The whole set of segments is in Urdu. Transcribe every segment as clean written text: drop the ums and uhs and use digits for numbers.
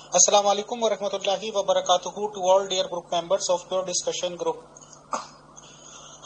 Assalamu alaikum wa rahmatullahi wa barakatuhu to all dear group members of Pure Discussion Group.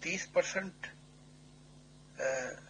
30%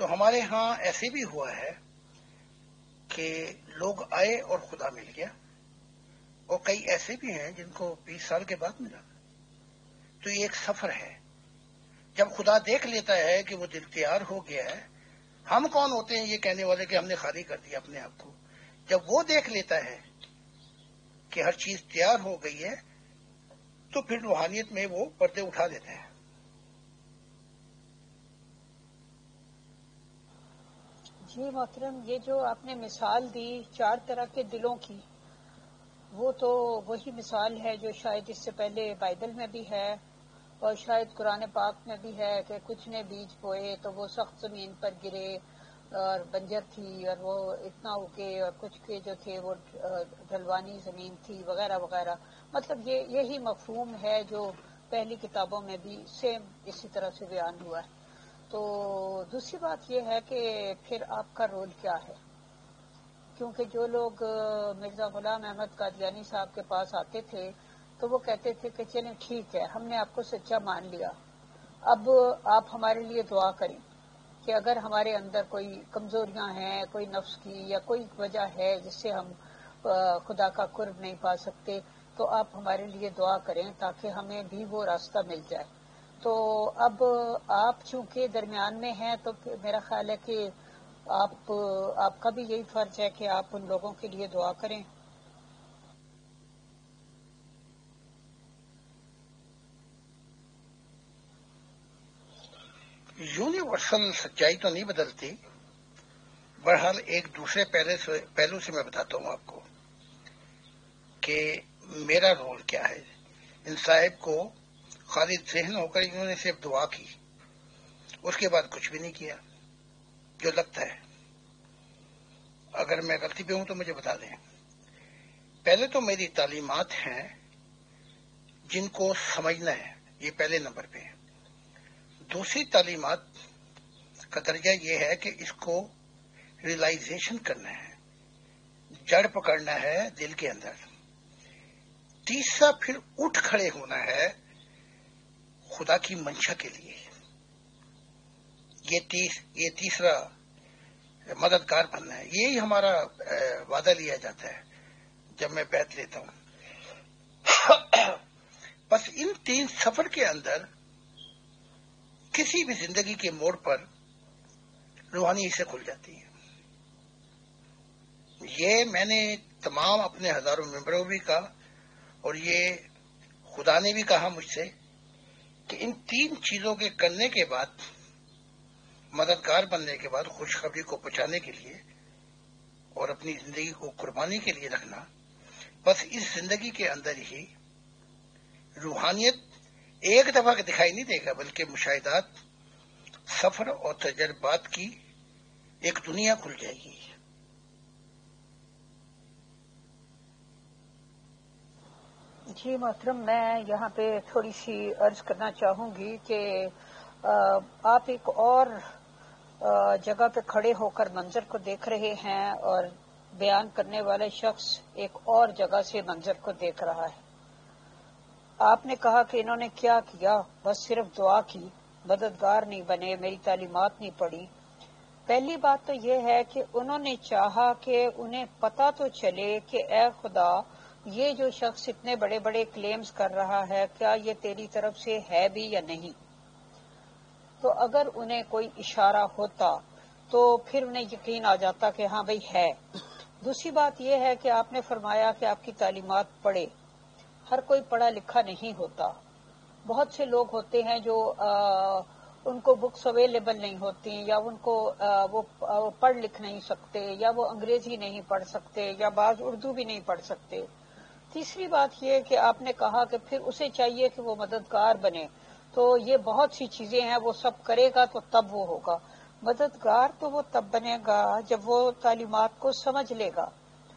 تو ہمارے ہاں ایسے بھی ہوا ہے کہ لوگ آئے اور خدا مل گیا، اور کئی ایسے بھی ہیں جن کو 20 سال کے بعد ملا. تو یہ ایک سفر ہے. جب خدا دیکھ لیتا ہے کہ وہ دل تیار ہو گیا ہے، ہم کون ہوتے ہیں یہ کہنے والے کہ ہم نے خالی کر دیا اپنے آپ کو. جب وہ دیکھ لیتا ہے کہ ہر چیز تیار ہو گئی ہے تو پھر روحانیت میں وہ پردے اٹھا دیتا ہے. جی محترم، یہ جو آپ نے مثال دی 4 طرح کے دلوں کی، وہ تو وہی مثال ہے جو شاید اس سے پہلے بائبل میں بھی ہے اور شاید قرآن پاک میں بھی ہے کہ کچھ نے بیج بوئے تو وہ سخت زمین پر گرے اور بنجر تھی، اور وہ اتنا اگے، اور کچھ کے جو تھے وہ ڈھلوانی زمین تھی وغیرہ وغیرہ. مطلب یہی مفہوم ہے جو پہلی کتابوں میں بھی سیم اسی طرح سے بیان ہوا ہے. تو دوسری بات یہ ہے کہ پھر آپ کا رول کیا ہے، کیونکہ جو لوگ مرزا غلام احمد قادیانی صاحب کے پاس آتے تھے تو وہ کہتے تھے کہ چلیں ٹھیک ہے، ہم نے آپ کو سچا مان لیا، اب آپ ہمارے لیے دعا کریں کہ اگر ہمارے اندر کوئی کمزوریاں ہیں، کوئی نفس کی یا کوئی وجہ ہے جس سے ہم خدا کا قرب نہیں پا سکتے، تو آپ ہمارے لیے دعا کریں تاکہ ہمیں بھی وہ راستہ مل جائے. تو اب آپ چونکہ درمیان میں ہیں تو میرا خیال ہے کہ آپ کا بھی یہی فرض ہے کہ آپ ان لوگوں کے لیے دعا کریں. یونیورسل سچائی تو نہیں بدلتی، بہرحال ایک دوسرے پہلو سے میں بتاتا ہوں آپ کو کہ میرا رول کیا ہے. ان صاحب کو خالد ذہن ہو کر انہوں نے صرف دعا کی، اس کے بعد کچھ بھی نہیں کیا جو لگتا ہے. اگر میں غلطی پہ ہوں تو مجھے بتا دیں. پہلے تو میری تعلیمات ہیں جن کو سمجھنا ہے، یہ پہلے نمبر پہ. دوسری تعلیمات کا درجہ یہ ہے کہ اس کو ریئلائزیشن کرنا ہے، جڑ پکڑنا ہے دل کے اندر. تیسرا پھر اٹھ کھڑے ہونا ہے خدا کی منشا کے لیے. یہ تیسرا مددگار بننا ہے. یہی ہمارا وعدہ لیا جاتا ہے جب میں بیعت لیتا ہوں. بس ان 3 سفر کے اندر کسی بھی زندگی کے موڑ پر روحانی حصے کھل جاتی ہیں. یہ میں نے تمام اپنے ہزاروں ممبروں بھی کہا، اور یہ خدا نے بھی کہا مجھ سے کہ ان 3 چیزوں کے کرنے کے بعد، مددگار بننے کے بعد، خوشخبری کو پہنچانے کے لیے اور اپنی زندگی کو قربانی کے لیے رکھنا، بس اس زندگی کے اندر ہی روحانیت ایک دفعہ دکھائی نہیں دے گا، بلکہ مشاہدات، سفر اور تجربات کی ایک دنیا کھل جائے گی. جی محترم، میں یہاں پہ تھوڑی سی عرض کرنا چاہوں گی کہ آپ ایک اور جگہ پہ کھڑے ہو کر منظر کو دیکھ رہے ہیں اور بیان کرنے والے شخص ایک اور جگہ سے منظر کو دیکھ رہا ہے. آپ نے کہا کہ انہوں نے کیا کیا، بس صرف دعا کی، مددگار نہیں بنے، میری تعلیمات نہیں پڑھی. پہلی بات تو یہ ہے کہ انہوں نے چاہا کہ انہیں پتہ تو چلے کہ اے خدا، یہ جو شخص اتنے بڑے بڑے کلیمز کر رہا ہے کیا یہ تیری طرف سے ہے بھی یا نہیں. تو اگر انہیں کوئی اشارہ ہوتا تو پھر انہیں یقین آ جاتا کہ ہاں بھئی ہے. دوسری بات یہ ہے کہ آپ نے فرمایا کہ آپ کی تعلیمات پڑھے. ہر کوئی پڑھا لکھا نہیں ہوتا. بہت سے لوگ ہوتے ہیں جو ان کو بکس اویلیبل نہیں ہوتی، یا ان کو وہ پڑھ لکھ نہیں سکتے، یا وہ انگریزی نہیں پڑھ سکتے، یا بعض اردو بھی نہیں پڑھ سکتے. تیسری بات یہ کہ آپ نے کہا کہ پھر اسے چاہیے کہ وہ مددگار بنے. تو یہ بہت سی چیزیں ہیں، وہ سب کرے گا تو تب وہ ہوگا. مددگار تو وہ تب بنے گا جب وہ تعلیمات کو سمجھ لے گا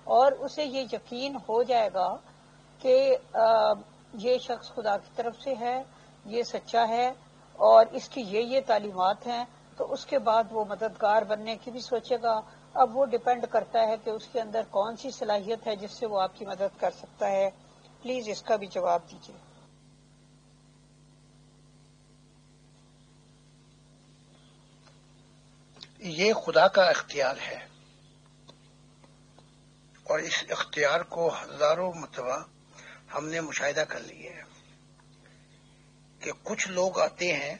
اور اسے یہ یقین ہو جائے گا کہ یہ شخص خدا کی طرف سے ہے، یہ سچا ہے اور اس کی یہ تعلیمات ہیں. تو اس کے بعد وہ مددگار بننے کی بھی سوچے گا. اب وہ ڈپینڈ کرتا ہے کہ اس کے اندر کون سی صلاحیت ہے جس سے وہ آپ کی مدد کر سکتا ہے. پلیز اس کا بھی جواب دیجیے. یہ خدا کا اختیار ہے، اور اس اختیار کو ہزاروں مرتبہ ہم نے مشاہدہ کر لیا ہے کہ کچھ لوگ آتے ہیں،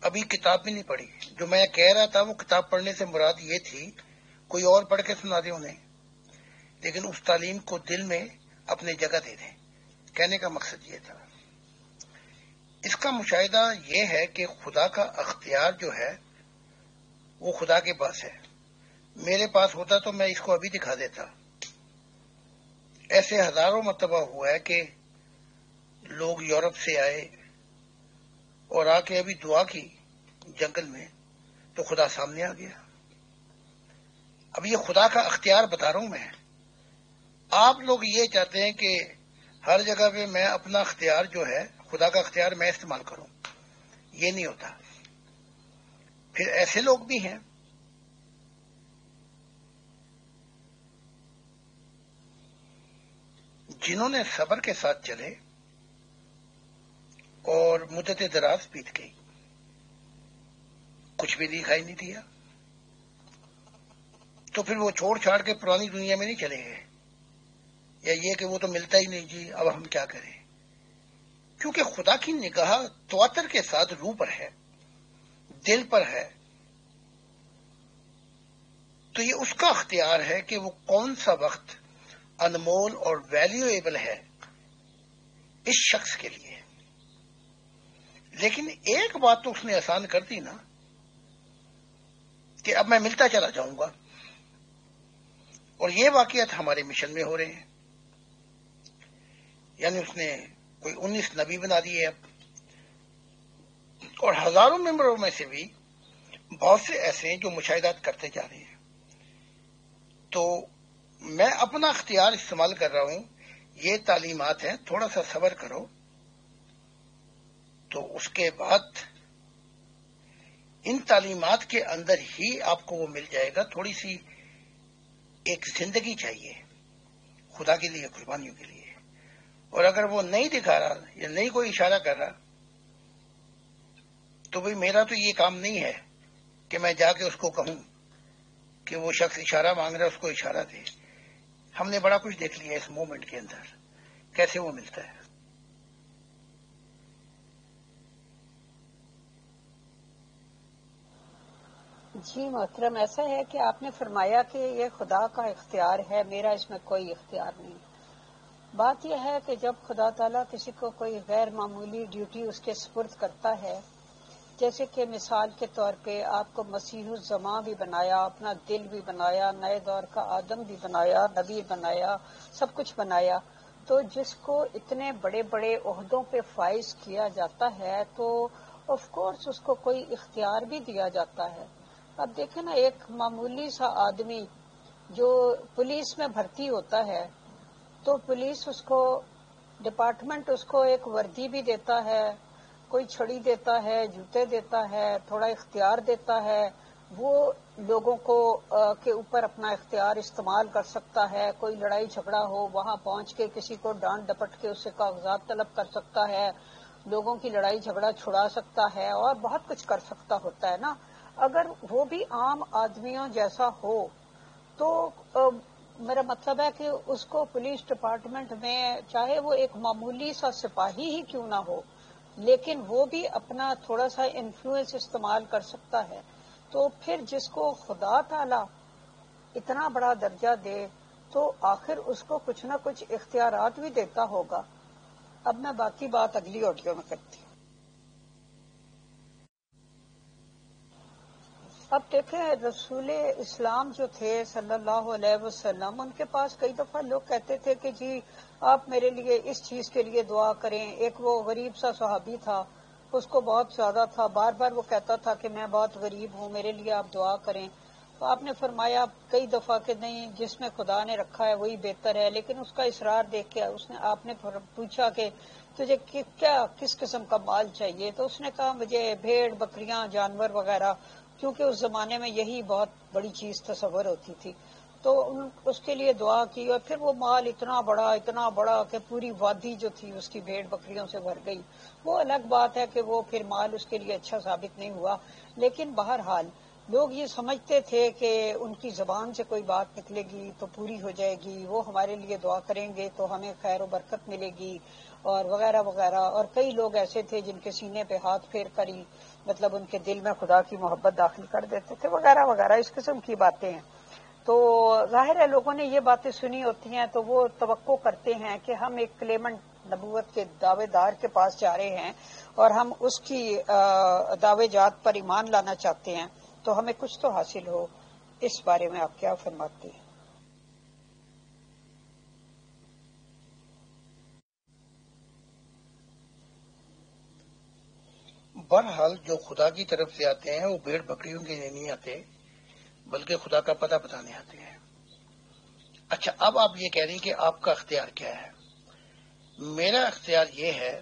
ابھی کتاب بھی نہیں پڑھی، جو میں کہہ رہا تھا وہ کتاب پڑھنے سے مراد یہ تھی کوئی اور پڑھ کے سنا دے انہیں، لیکن اس تعلیم کو دل میں اپنے جگہ دے دیں، کہنے کا مقصد یہ تھا۔ اس کا مشاہدہ یہ ہے کہ خدا کا اختیار جو ہے وہ خدا کے پاس ہے، میرے پاس ہوتا تو میں اس کو ابھی دکھا دیتا۔ ایسے ہزاروں مرتبہ ہوا ہے کہ لوگ یورپ سے آئے اور آ کے ابھی دعا کی جنگل میں، تو خدا سامنے آ گیا۔ اب یہ خدا کا اختیار بتا رہا ہوں میں۔ آپ لوگ یہ چاہتے ہیں کہ ہر جگہ پہ میں اپنا اختیار جو ہے، خدا کا اختیار میں استعمال کروں، یہ نہیں ہوتا۔ پھر ایسے لوگ بھی ہیں جنہوں نے صبر کے ساتھ چلے اور مدت دراز بیت گئی، کچھ بھی دکھائی نہیں دیا، تو پھر وہ چھوڑ چھاڑ کے پرانی دنیا میں نہیں چلے گئے، یا یہ کہ وہ تو ملتا ہی نہیں جی اب ہم کیا کریں، کیونکہ خدا کی نگاہ تواتر کے ساتھ روح پر ہے، دل پر ہے، تو یہ اس کا اختیار ہے کہ وہ کون سا وقت انمول اور ویلیویبل ہے اس شخص کے لیے۔ لیکن ایک بات تو اس نے آسان کر دی نا، کہ اب میں ملتا چلا جاؤں گا، اور یہ واقعات ہمارے مشن میں ہو رہے ہیں، یعنی اس نے کوئی 19 نبی بنا دیے اب، اور ہزاروں ممبروں میں سے بھی بہت سے ایسے ہیں جو مشاہدات کرتے جا رہے ہیں۔ تو میں اپنا اختیار استعمال کر رہا ہوں، یہ تعلیمات ہیں، تھوڑا سا صبر کرو، تو اس کے بعد ان تعلیمات کے اندر ہی آپ کو وہ مل جائے گا۔ تھوڑی سی ایک زندگی چاہیے خدا کے لیے، قربانیوں کے لیے، اور اگر وہ نہیں دکھا رہا یا نہیں کوئی اشارہ کر رہا، تو بھئی میرا تو یہ کام نہیں ہے کہ میں جا کے اس کو کہوں کہ وہ شخص اشارہ مانگ رہا ہے، اس کو اشارہ دے۔ ہم نے بڑا کچھ دیکھ لیا اس مومنٹ کے اندر، کیسے وہ ملتا ہے۔ جی محترم، ایسا ہے کہ آپ نے فرمایا کہ یہ خدا کا اختیار ہے، میرا اس میں کوئی اختیار نہیں۔ بات یہ ہے کہ جب خدا تعالیٰ کسی کو کوئی غیر معمولی ڈیوٹی اس کے سپرد کرتا ہے، جیسے کہ مثال کے طور پہ آپ کو مسیح الزماں بھی بنایا، اپنا دل بھی بنایا، نئے دور کا آدم بھی بنایا، نبی بنایا، سب کچھ بنایا، تو جس کو اتنے بڑے بڑے عہدوں پہ فائز کیا جاتا ہے تو آف کورس اس کو کوئی اختیار بھی دیا جاتا ہے۔ اب دیکھیں نا، ایک معمولی سا آدمی جو پولیس میں بھرتی ہوتا ہے تو پولیس اس کو، ڈپارٹمنٹ اس کو ایک وردی بھی دیتا ہے، کوئی چھڑی دیتا ہے، جوتے دیتا ہے، تھوڑا اختیار دیتا ہے، وہ لوگوں کو کے اوپر اپنا اختیار استعمال کر سکتا ہے، کوئی لڑائی جھگڑا ہو وہاں پہنچ کے کسی کو ڈانٹ ڈپٹ کے اس سے کاغذات طلب کر سکتا ہے، لوگوں کی لڑائی جھگڑا چھڑا سکتا ہے، اور بہت کچھ کر سکتا ہوتا ہے نا۔ اگر وہ بھی عام آدمیوں جیسا ہو تو میرا مطلب ہے کہ اس کو پولیس ڈپارٹمنٹ میں، چاہے وہ ایک معمولی سا سپاہی ہی کیوں نہ ہو، لیکن وہ بھی اپنا تھوڑا سا انفلوئنس استعمال کر سکتا ہے۔ تو پھر جس کو خدا تعالی اتنا بڑا درجہ دے تو آخر اس کو کچھ نہ کچھ اختیارات بھی دیتا ہوگا۔ اب میں باقی بات اگلی آڈیو میں کرتی ہوں۔ اب دیکھیں، رسول اسلام جو تھے صلی اللہ علیہ وسلم، ان کے پاس کئی دفعہ لوگ کہتے تھے کہ جی آپ میرے لیے اس چیز کے لیے دعا کریں۔ ایک وہ غریب سا صحابی تھا، اس کو بہت زیادہ تھا، بار بار وہ کہتا تھا کہ میں بہت غریب ہوں، میرے لیے آپ دعا کریں۔ تو آپ نے فرمایا کئی دفعہ کہ نہیں، جس میں خدا نے رکھا ہے وہی بہتر ہے، لیکن اس کا اصرار دیکھ کے آپ نے پوچھا کہ تجھے کیا کس قسم کا مال چاہیے؟ تو اس نے کہا مجھے بھیڑ بکریاں جانور وغیرہ، کیونکہ اس زمانے میں یہی بہت بڑی چیز تصور ہوتی تھی۔ تو اس کے لیے دعا کی، اور پھر وہ مال اتنا بڑا کہ پوری وادی جو تھی اس کی بھیڑ بکریوں سے بھر گئی۔ وہ الگ بات ہے کہ وہ پھر مال اس کے لیے اچھا ثابت نہیں ہوا، لیکن بہرحال لوگ یہ سمجھتے تھے کہ ان کی زبان سے کوئی بات نکلے گی تو پوری ہو جائے گی، وہ ہمارے لیے دعا کریں گے تو ہمیں خیر و برکت ملے گی اور وغیرہ وغیرہ. اور کئی لوگ ایسے تھے جن کے سینے پہ ہاتھ پھیر کر ہی مطلب ان کے دل میں خدا کی محبت داخل کر دیتے تھے وغیرہ وغیرہ، اس قسم کی باتیں ہیں. تو ظاہر ہے لوگوں نے یہ باتیں سنی ہوتی ہیں تو وہ توقع کرتے ہیں کہ ہم ایک کلیمنٹ نبوت کے دعوے دار کے پاس جا رہے ہیں اور ہم اس کی دعوے جات پر ایمان لانا چاہتے ہیں تو ہمیں کچھ تو حاصل ہو. اس بارے میں آپ کیا فرماتے ہیں؟ بہرحال جو خدا کی طرف سے آتے ہیں وہ بھیڑ بکریوں کے لیے نہیں آتے بلکہ خدا کا پتہ بتانے آتے ہیں. اچھا، اب آپ یہ کہہ رہی ہیں کہ آپ کا اختیار کیا ہے. میرا اختیار یہ ہے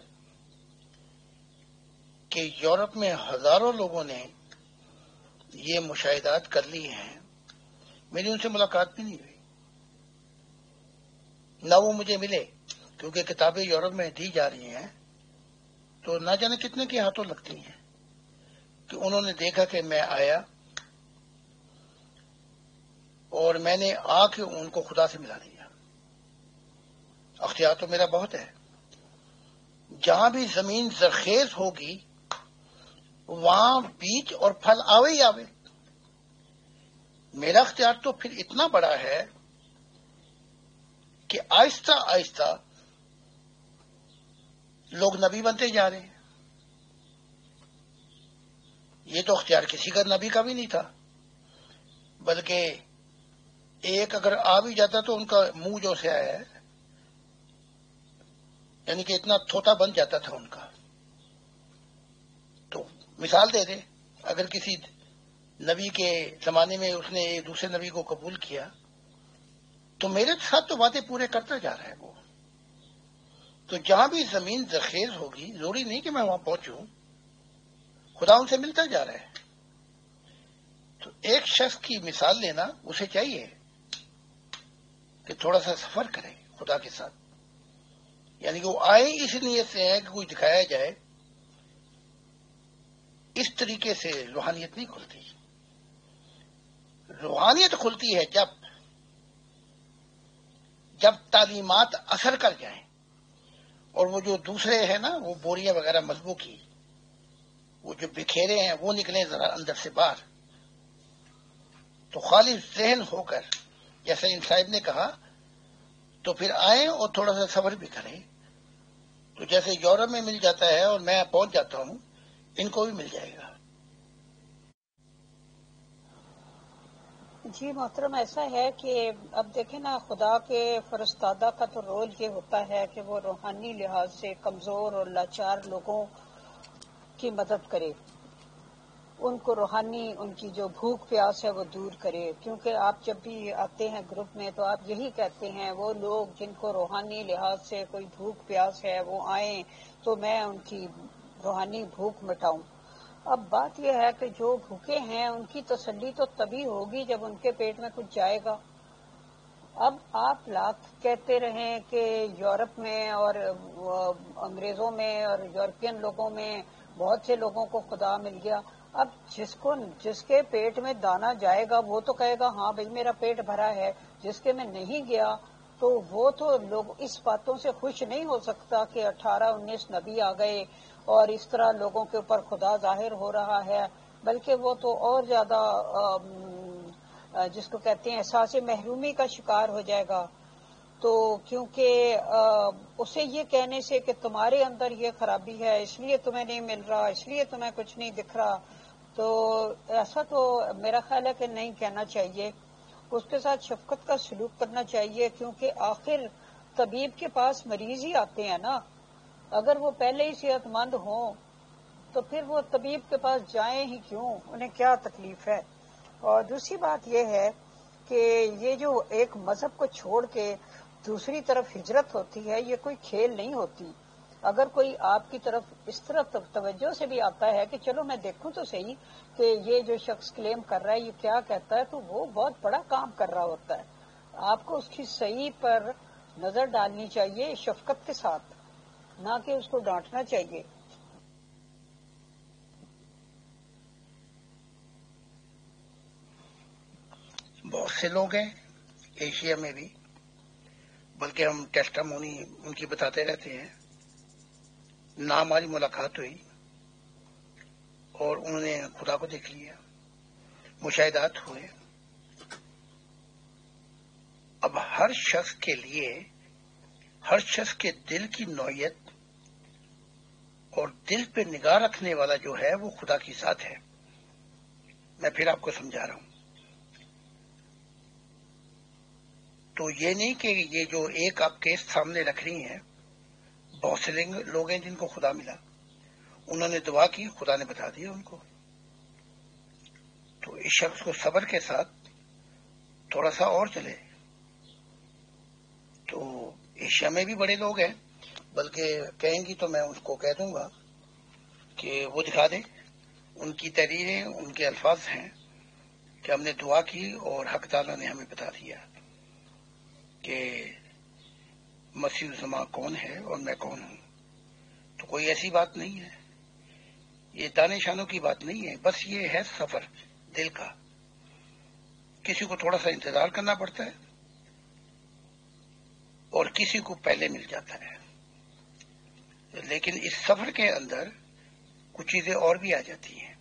کہ یورپ میں ہزاروں لوگوں نے یہ مشاہدات کر لی ہیں، میری ان سے ملاقات بھی نہیں ہوئی، نہ وہ مجھے ملے، کیونکہ کتابیں یورپ میں دی جا رہی ہیں تو نہ جانے کتنے کے ہاتھوں لگتی ہیں کہ انہوں نے دیکھا کہ میں آیا اور میں نے آ کے ان کو خدا سے ملا دیا. اختیار تو میرا بہت ہے. جہاں بھی زمین زرخیز ہوگی وہاں بیج اور پھل آوے ہی آوے. میرا اختیار تو پھر اتنا بڑا ہے کہ آہستہ آہستہ لوگ نبی بنتے جا رہے ہیں. یہ تو اختیار کسی کا نبی کا بھی نہیں تھا، بلکہ ایک اگر آ بھی جاتا تو ان کا منہ جو سے آیا ہے، یعنی کہ اتنا تھوتا بن جاتا تھا ان کا. تو مثال دے دیں، اگر کسی نبی کے زمانے میں اس نے ایک دوسرے نبی کو قبول کیا تو میرے ساتھ تو وعدے پورے کرتا جا رہا ہے وہ. تو جہاں بھی زمین زرخیز ہوگی ضروری نہیں کہ میں وہاں پہنچوں، خدا ان سے ملتا جا رہا ہے. تو ایک شخص کی مثال لینا اسے چاہیے کہ تھوڑا سا سفر کرے خدا کے ساتھ، یعنی کہ وہ آئے اس نیت سے ہے کہ کچھ دکھایا جائے. اس طریقے سے روحانیت نہیں کھلتی. روحانیت کھلتی ہے جب تعلیمات اثر کر جائیں اور وہ جو دوسرے ہیں نا وہ بوریاں وغیرہ ملبوں کی وہ جو بکھیرے ہیں وہ نکلیں ذرا اندر سے باہر. تو خالص ذہن ہو کر جیسا ان صاحب نے کہا تو پھر آئیں اور تھوڑا سا صبر بھی کریں. تو جیسے یورپ میں مل جاتا ہے اور میں پہنچ جاتا ہوں، ان کو بھی مل جائے گا. جی محترم، ایسا ہے کہ اب دیکھیں نا، خدا کے فرستادہ کا تو رول یہ ہوتا ہے کہ وہ روحانی لحاظ سے کمزور اور لاچار لوگوں کی مدد کرے، ان کو روحانی ان کی جو بھوک پیاس ہے وہ دور کرے. کیونکہ آپ جب بھی آتے ہیں گروپ میں تو آپ یہی کہتے ہیں وہ لوگ جن کو روحانی لحاظ سے کوئی بھوک پیاس ہے وہ آئیں تو میں ان کی روحانی بھوک مٹاؤں. اب بات یہ ہے کہ جو بھوکے ہیں ان کی تسلی تو تبھی ہوگی جب ان کے پیٹ میں کچھ جائے گا. اب آپ لاکھ کہتے رہیں کہ یورپ میں اور انگریزوں میں اور یورپین لوگوں میں بہت سے لوگوں کو خدا مل گیا. اب جس کے پیٹ میں دانا جائے گا وہ تو کہے گا ہاں بھائی میرا پیٹ بھرا ہے. جس کے میں نہیں گیا تو وہ تو لوگ اس باتوں سے خوش نہیں ہو سکتا کہ 18-19 نبی آ گئے اور اس طرح لوگوں کے اوپر خدا ظاہر ہو رہا ہے، بلکہ وہ تو اور زیادہ جس کو کہتے ہیں احساس محرومی کا شکار ہو جائے گا. تو کیونکہ اسے یہ کہنے سے کہ تمہارے اندر یہ خرابی ہے اس لیے تمہیں نہیں مل رہا، اس لیے تمہیں کچھ نہیں دکھ رہا، تو ایسا تو میرا خیال ہے کہ نہیں کہنا چاہیے. اس کے ساتھ شفقت کا سلوک کرنا چاہیے، کیونکہ آخر طبیب کے پاس مریض ہی آتے ہیں نا. اگر وہ پہلے ہی صحت مند ہوں تو پھر وہ طبیب کے پاس جائیں ہی کیوں، انہیں کیا تکلیف ہے. اور دوسری بات یہ ہے کہ یہ جو ایک مذہب کو چھوڑ کے دوسری طرف ہجرت ہوتی ہے یہ کوئی کھیل نہیں ہوتی. اگر کوئی آپ کی طرف اس طرح توجہ سے بھی آتا ہے کہ چلو میں دیکھوں تو صحیح کہ یہ جو شخص کلیم کر رہا ہے یہ کیا کہتا ہے، تو وہ بہت بڑا کام کر رہا ہوتا ہے. آپ کو اس کی صحیح پر نظر ڈالنی چاہیے شفقت کے ساتھ، نہ کہ اس کو ڈانٹنا چاہیے. بہت سے لوگ ہیں ایشیا میں بھی، بلکہ ہم ٹیسٹامونی ان کی بتاتے رہتے ہیں. نہ ہماری ملاقات ہوئی اور انہوں نے خدا کو دیکھ لیا، مشاہدات ہوئے. اب ہر شخص کے لیے، ہر شخص کے دل کی نوعیت اور دل پہ نگاہ رکھنے والا جو ہے وہ خدا کی ذات ہے. میں پھر آپ کو سمجھا رہا ہوں. تو یہ نہیں کہ یہ جو ایک آپ کیس سامنے رکھ رہی ہیں، بہت سے لوگ ہیں جن کو خدا ملا، انہوں نے دعا کی، خدا نے بتا دیا ان کو. تو اس شخص کو صبر کے ساتھ تھوڑا سا اور چلے. تو ایشیا میں بھی بڑے لوگ ہیں، بلکہ کہیں گی تو میں اس کو کہہ دوں گا کہ وہ دکھا دیں. ان کی تحریریں، ان کے الفاظ ہیں کہ ہم نے دعا کی اور حق تعالیٰ نے ہمیں بتا دیا کہ مسیح الزماں کون ہے اور میں کون ہوں. تو کوئی ایسی بات نہیں ہے، یہ دانشانوں کی بات نہیں ہے، بس یہ ہے سفر دل کا. کسی کو تھوڑا سا انتظار کرنا پڑتا ہے اور کسی کو پہلے مل جاتا ہے. لیکن اس سفر کے اندر کچھ چیزیں اور بھی آ جاتی ہیں.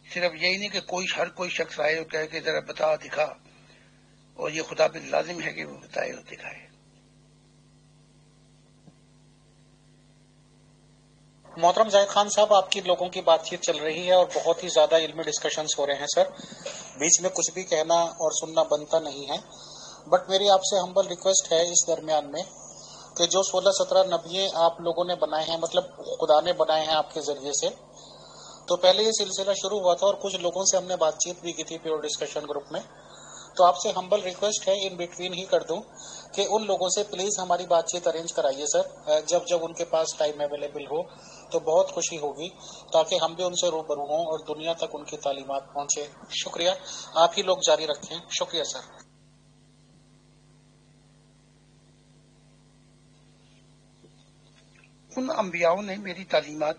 صرف یہی نہیں کہ ہر کوئی شخص آئے اور کہے کہ ذرا بتا دکھا، اور یہ خدا پہ لازم ہے کہ وہ بتائے اور دکھائے. محترم زاہد خان صاحب، آپ کی لوگوں کی بات چیت چل رہی ہے اور بہت ہی زیادہ علمی ڈسکشنز ہو رہے ہیں سر. بیچ میں کچھ بھی کہنا اور سننا بنتا نہیں ہے. بٹ میری آپ سے ہمبل ریکویسٹ ہے اس درمیان میں کہ جو 16-17 نبیے آپ لوگوں نے بنائے ہیں، مطلب خدا نے بنائے ہیں آپ کے ذریعے سے، تو پہلے یہ سلسلہ شروع ہوا تھا اور کچھ لوگوں سے ہم نے بات چیت بھی کی تھی پیور ڈسکشن گروپ میں. تو آپ سے ہمبل ریکویسٹ ہے، ان بٹوین ہی کر دوں کہ ان لوگوں سے پلیز ہماری بات چیت ارینج کرائیے سر. جب ان کے پاس ٹائم اویلیبل ہو تو بہت خوشی ہوگی، تاکہ ہم بھی ان سے روبرو ہوں اور دنیا تک ان کی تعلیمات پہنچے. شکریہ. آپ ہی لوگ جاری رکھیں. شکریہ سر. ان انبیاؤں نے میری تعلیمات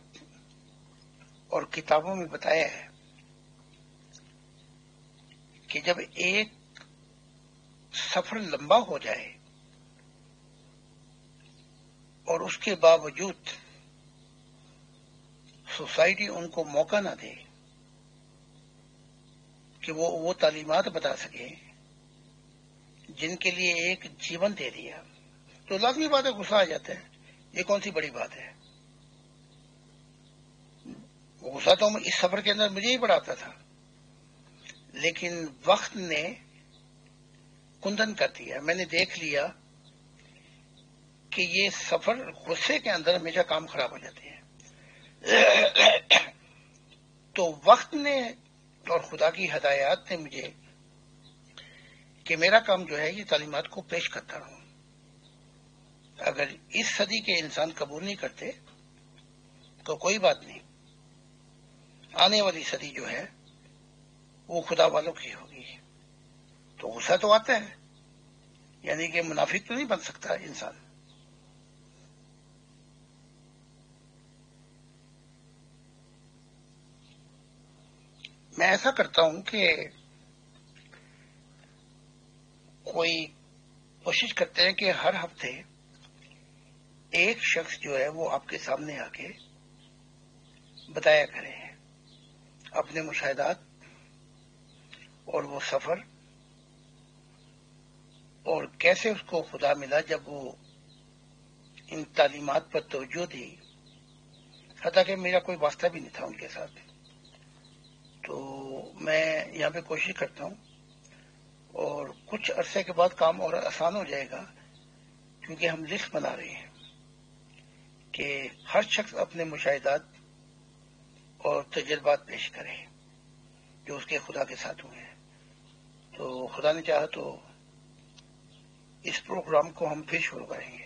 اور کتابوں میں بتایا ہے کہ جب ایک سفر لمبا ہو جائے اور اس کے باوجود سوسائٹی ان کو موقع نہ دے کہ وہ تعلیمات بتا سکے جن کے لیے ایک جیون دے دیا، تو لازمی بات ہے غصہ آ جاتا ہے. یہ کون سی بڑی بات ہے؟ غصہ تو اس سفر کے اندر مجھے ہی بڑا آتا تھا، لیکن وقت نے کندن کر دیا. میں نے دیکھ لیا کہ یہ سفر غصے کے اندر ہمیشہ کام خراب ہو جاتے ہیں. تو وقت نے اور خدا کی ہدایات نے مجھے کہ میرا کام جو ہے یہ تعلیمات کو پیش کرتا رہوں. اگر اس صدی کے انسان قبول نہیں کرتے تو کوئی بات نہیں، آنے والی صدی جو ہے وہ خدا والوں کی ہوگی. تو غصہ تو آتا ہے، یعنی کہ منافق تو نہیں بن سکتا انسان. میں ایسا کرتا ہوں کہ کوئی کوشش کرتے ہیں کہ ہر ہفتے ایک شخص جو ہے وہ آپ کے سامنے آ کے بتایا کرے اپنے مشاہدات اور وہ سفر اور کیسے اس کو خدا ملا جب وہ ان تعلیمات پر توجہ دی، حتیٰ کہ میرا کوئی واسطہ بھی نہیں تھا ان کے ساتھ. تو میں یہاں پہ کوشش کرتا ہوں اور کچھ عرصے کے بعد کام اور آسان ہو جائے گا، کیونکہ ہم لسٹ بنا رہے ہیں کہ ہر شخص اپنے مشاہدات اور تجربات پیش کرے جو اس کے خدا کے ساتھ ہوئے ہیں. تو خدا نے چاہا تو اس پروگرام کو ہم پھر شروع کریں گے.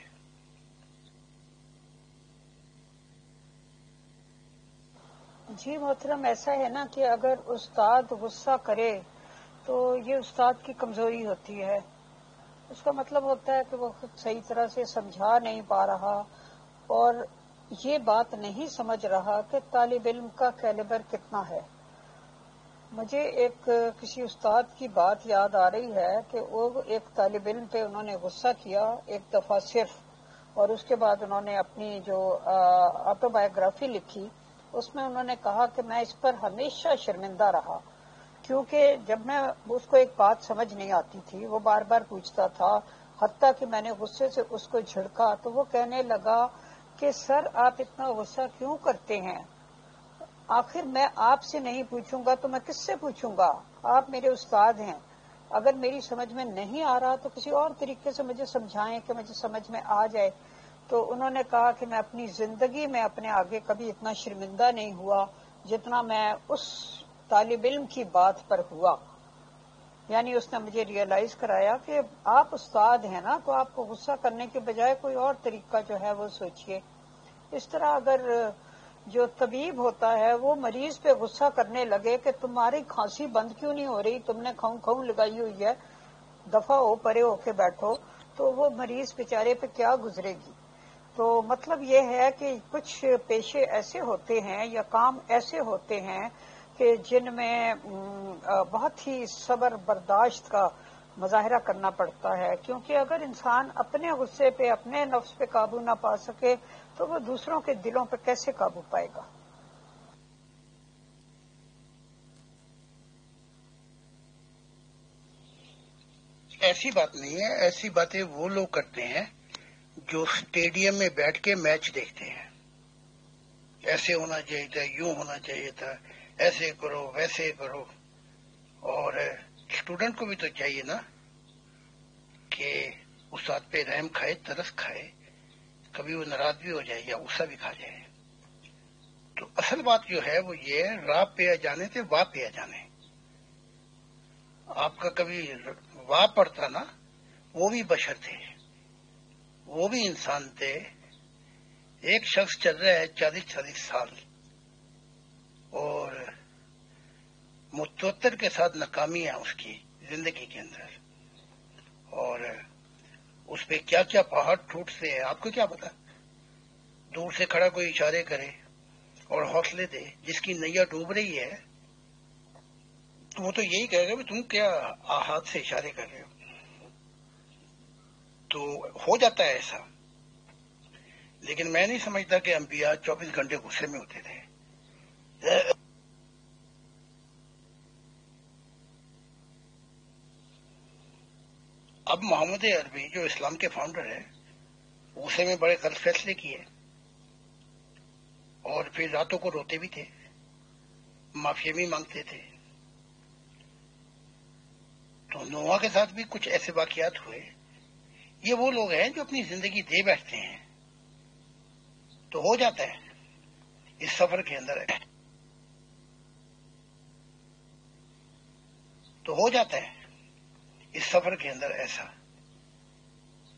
جی محترم، ایسا ہے نا کہ اگر استاد غصہ کرے تو یہ استاد کی کمزوری ہوتی ہے. اس کا مطلب ہوتا ہے کہ وہ خود صحیح طرح سے سمجھا نہیں پا رہا اور یہ بات نہیں سمجھ رہا کہ طالب علم کا کیلیبر کتنا ہے. مجھے ایک کسی استاد کی بات یاد آ رہی ہے کہ وہ ایک طالب علم پہ انہوں نے غصہ کیا ایک دفعہ صرف، اور اس کے بعد انہوں نے اپنی جو آٹو بایوگرافی لکھی اس میں انہوں نے کہا کہ میں اس پر ہمیشہ شرمندہ رہا، کیونکہ جب میں اس کو ایک بات سمجھ نہیں آتی تھی وہ بار بار پوچھتا تھا، حتیٰ کہ میں نے غصے سے اس کو جھڑکا تو وہ کہنے لگا کہ سر آپ اتنا غصہ کیوں کرتے ہیں، آخر میں آپ سے نہیں پوچھوں گا تو میں کس سے پوچھوں گا، آپ میرے استاد ہیں، اگر میری سمجھ میں نہیں آ رہا تو کسی اور طریقے سے مجھے سمجھائیں کہ مجھے سمجھ میں آ جائے۔ تو انہوں نے کہا کہ میں اپنی زندگی میں اپنے آگے کبھی اتنا شرمندہ نہیں ہوا جتنا میں اس طالب علم کی بات پر ہوا، یعنی اس نے مجھے ریئلائز کرایا کہ آپ استاد ہیں نا، تو آپ کو غصہ کرنے کے بجائے کوئی اور طریقہ جو ہے وہ سوچئے۔ اس طرح اگر جو طبیب ہوتا ہے وہ مریض پہ غصہ کرنے لگے کہ تمہاری کھانسی بند کیوں نہیں ہو رہی، تم نے کھاؤں کھاؤں لگائی ہوئی ہے، دفعہ ہو پرے ہو کے بیٹھو، تو وہ مریض بیچارے پہ کیا گزرے گی۔ تو مطلب یہ ہے کہ کچھ پیشے ایسے ہوتے ہیں یا کام ایسے ہوتے ہیں کہ جن میں بہت ہی صبر برداشت کا مظاہرہ کرنا پڑتا ہے، کیونکہ اگر انسان اپنے غصے پہ اپنے نفس پہ قابو نہ پا سکے تو وہ دوسروں کے دلوں پہ کیسے قابو پائے گا۔ ایسی بات نہیں ہے، ایسی باتیں وہ لوگ کرتے ہیں جو اسٹیڈیم میں بیٹھ کے میچ دیکھتے ہیں، ایسے ہونا چاہیے تھا، یوں ہونا چاہیے تھا، ایسے کرو ویسے کرو۔ اور اسٹوڈنٹ کو بھی تو چاہیے نا کہ استاد پہ رحم کھائے، ترس کھائے، کبھی وہ ناراض بھی ہو جائے یا غصہ بھی کھا جائے۔ تو اصل بات جو ہے وہ یہ راہ پہ آ جانے سے واہ پہ آ جانے۔ آپ کا کبھی واہ پڑتا نا، وہ بھی بشر تھے، وہ بھی انسان تھے۔ ایک شخص چل رہا ہے 40 سال اور متوتر کے ساتھ ناکامی ہے اس کی زندگی کے اندر، اور اس پہ کیا کیا پہاڑ ٹوٹتے ہیں آپ کو کیا پتا۔ دور سے کھڑا کوئی اشارے کرے اور حوصلے دے، جس کی نیا ڈوب رہی ہے تو وہ تو یہی کہے گا کہ تم کیا ہاتھ سے اشارے کر رہے ہو۔ تو ہو جاتا ہے ایسا، لیکن میں نہیں سمجھتا کہ انبیاء 24 گھنٹے غصے میں ہوتے تھے۔ اب محمد عربی جو اسلام کے فاؤنڈر ہیں، غصے میں بڑے غلط فیصلے کیے اور پھر راتوں کو روتے بھی تھے، معافی بھی مانگتے تھے۔ تو نوح کے ساتھ بھی کچھ ایسے واقعات ہوئے۔ یہ وہ لوگ ہیں جو اپنی زندگی دے بیٹھتے ہیں، تو ہو جاتا ہے اس سفر کے اندر، تو ہو جاتا ہے اس سفر کے اندر ایسا۔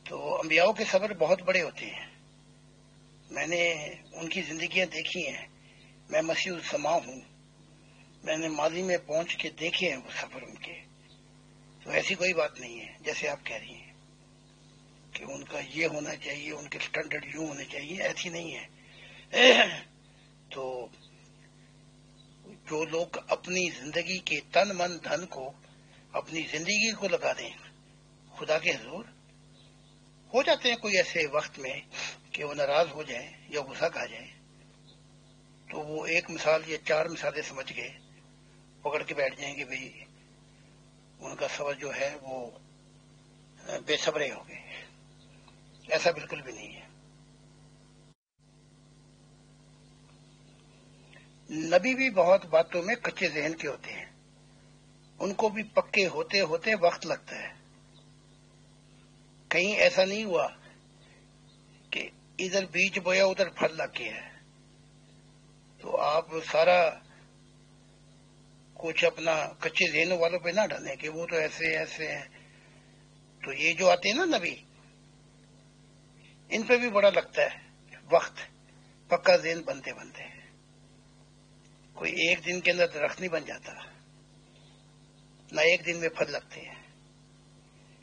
تو انبیاء کے سفر بہت بڑے ہوتے ہیں، میں نے ان کی زندگیاں دیکھی ہیں، میں مسیح السماء ہوں، میں نے ماضی میں پہنچ کے دیکھے ہیں وہ سفر ان کے۔ تو ایسی کوئی بات نہیں ہے جیسے آپ کہہ رہی ہیں کہ ان کا یہ ہونا چاہیے، ان کے سٹینڈرڈ یوں ہونے چاہیے، ایسی نہیں ہے۔ تو جو لوگ اپنی زندگی کے تن من دھن کو، اپنی زندگی کو لگا دیں خدا کے حضور، ہو جاتے ہیں کوئی ایسے وقت میں کہ وہ ناراض ہو جائیں یا غصہ کھا جائیں، تو وہ ایک مثال یا 4 مثالیں سمجھ کے پکڑ کے بیٹھ جائیں گے بھئی ان کا صبر جو ہے وہ بے صبرے ہو گئے۔ ایسا بالکل بھی نہیں ہے۔ نبی بھی بہت باتوں میں کچے ذہن کے ہوتے ہیں، ان کو بھی پکے ہوتے ہوتے وقت لگتا ہے۔ کہیں ایسا نہیں ہوا کہ ادھر بیج بویا ادھر پھل لگ گیا ہے، تو آپ سارا کچھ اپنا کچے ذہن والوں پہ نہ ڈالیں کہ وہ تو ایسے ایسے ہیں۔ تو یہ جو آتے ہیں نا نبی، ان پہ بھی بڑا لگتا ہے وقت، پکا ذہن بنتے بنتے۔ کوئی ایک دن کے اندر درخت نہیں بن جاتا، نہ ایک دن میں پھل لگتے ہیں۔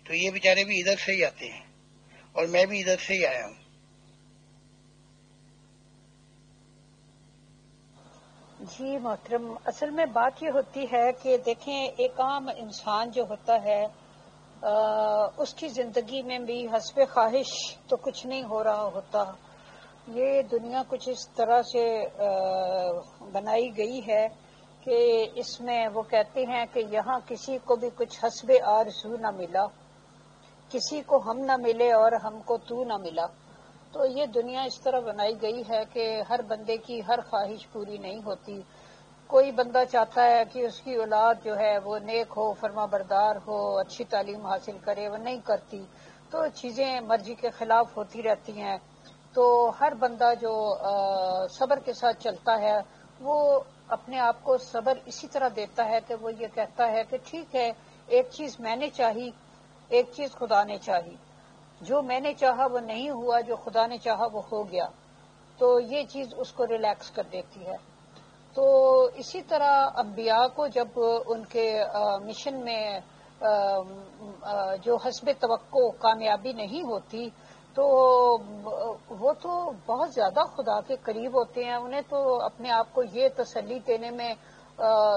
تو یہ بیچارے بھی ادھر سے ہی آتے ہیں اور میں بھی ادھر سے ہی آیا ہوں۔ جی محترم، اصل میں بات یہ ہوتی ہے کہ دیکھیں ایک عام انسان جو ہوتا ہے اس کی زندگی میں بھی حسب خواہش تو کچھ نہیں ہو رہا ہوتا. یہ دنیا کچھ اس طرح سے بنائی گئی ہے کہ اس میں وہ کہتے ہیں کہ یہاں کسی کو بھی کچھ حسب آرزو نہ ملا، کسی کو ہم نہ ملے اور ہم کو تو نہ ملا. تو یہ دنیا اس طرح بنائی گئی ہے کہ ہر بندے کی ہر خواہش پوری نہیں ہوتی. کوئی بندہ چاہتا ہے کہ اس کی اولاد جو ہے وہ نیک ہو، فرما بردار ہو، اچھی تعلیم حاصل کرے، وہ نہیں کرتی. تو چیزیں مرضی کے خلاف ہوتی رہتی ہیں. تو ہر بندہ جو صبر کے ساتھ چلتا ہے وہ اپنے آپ کو صبر اسی طرح دیتا ہے کہ وہ یہ کہتا ہے کہ ٹھیک ہے، ایک چیز میں نے چاہی، ایک چیز خدا نے چاہی. جو میں نے چاہا وہ نہیں ہوا، جو خدا نے چاہا وہ ہو گیا. تو یہ چیز اس کو ریلیکس کر دیتی ہے. تو اسی طرح انبیاء کو جب ان کے مشن میں جو حسب توقع کامیابی نہیں ہوتی تو وہ تو بہت زیادہ خدا کے قریب ہوتے ہیں. انہیں تو اپنے آپ کو یہ تسلی دینے میں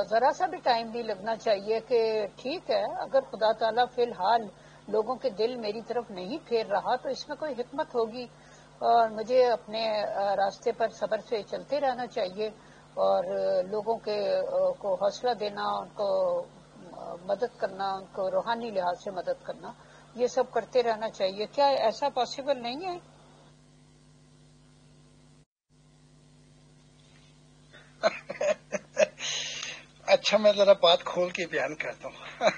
ذرا سا بھی ٹائم نہیں لگنا چاہیے کہ ٹھیک ہے، اگر خدا تعالیٰ فی الحال لوگوں کے دل میری طرف نہیں پھیر رہا تو اس میں کوئی حکمت ہوگی، اور مجھے اپنے راستے پر صبر سے چلتے رہنا چاہیے اور لوگوں کو حوصلہ دینا، ان کو مدد کرنا، ان کو روحانی لحاظ سے مدد کرنا، یہ سب کرتے رہنا چاہیے. کیا ایسا پاسبل نہیں ہے؟ اچھا، میں ذرا بات کھول کے بیان کرتا ہوں.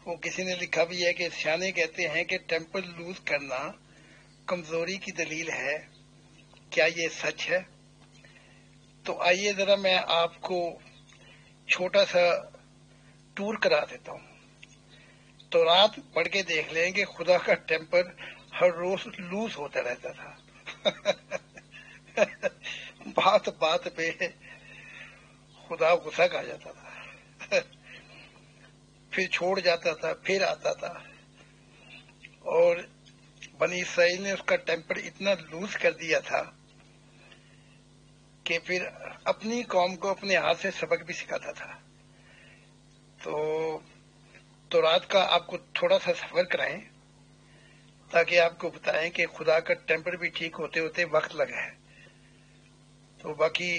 وہ کسی نے لکھا بھی ہے کہ سیانے کہتے ہیں کہ ٹیمپر لوز کرنا کمزوری کی دلیل ہے. کیا یہ سچ ہے؟ تو آئیے ذرا میں آپ کو چھوٹا سا ٹور کرا دیتا ہوں. تو رات پڑھ کے دیکھ لیں کہ خدا کا ٹیمپر ہر روز لوز ہوتا رہتا تھا. بات بات پہ خدا غصہ کھا جاتا تھا، پھر چھوڑ جاتا تھا، پھر آتا تھا. اور بنی اسرائیل نے اس کا ٹیمپر اتنا لوز کر دیا تھا کہ پھر اپنی قوم کو اپنے ہاتھ سے سبق بھی سکھاتا تھا. تو رات کا آپ کو تھوڑا سا سفر کرائیں تاکہ آپ کو بتائیں کہ خدا کا ٹیمپر بھی ٹھیک ہوتے ہوتے وقت لگا ہے. تو باقی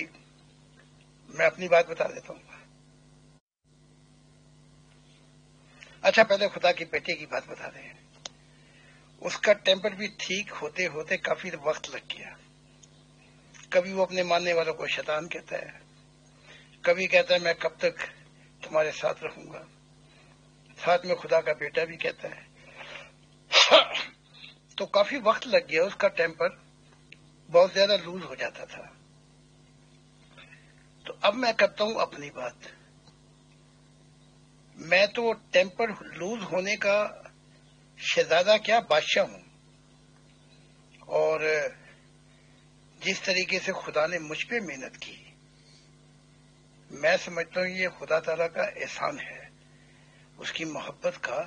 میں اپنی بات بتا دیتا ہوں. اچھا، پہلے خدا کی بیٹے کی بات بتا دیں. اس کا ٹیمپر بھی ٹھیک ہوتے ہوتے کافی وقت لگ گیا. کبھی وہ اپنے ماننے والوں کو شیطان کہتا ہے، کبھی کہتا ہے میں کب تک تمہارے ساتھ رہوں گا، ساتھ میں خدا کا بیٹا بھی کہتا ہے. تو کافی وقت لگ گیا. اس کا ٹیمپر بہت زیادہ لوز ہو جاتا تھا. تو اب میں کرتا ہوں اپنی بات. میں تو ٹیمپر لوز ہونے کا شہزادہ کیا بادشاہ ہوں، اور جس طریقے سے خدا نے مجھ پہ محنت کی میں سمجھتا ہوں یہ خدا تعالیٰ کا احسان ہے، اس کی محبت کا،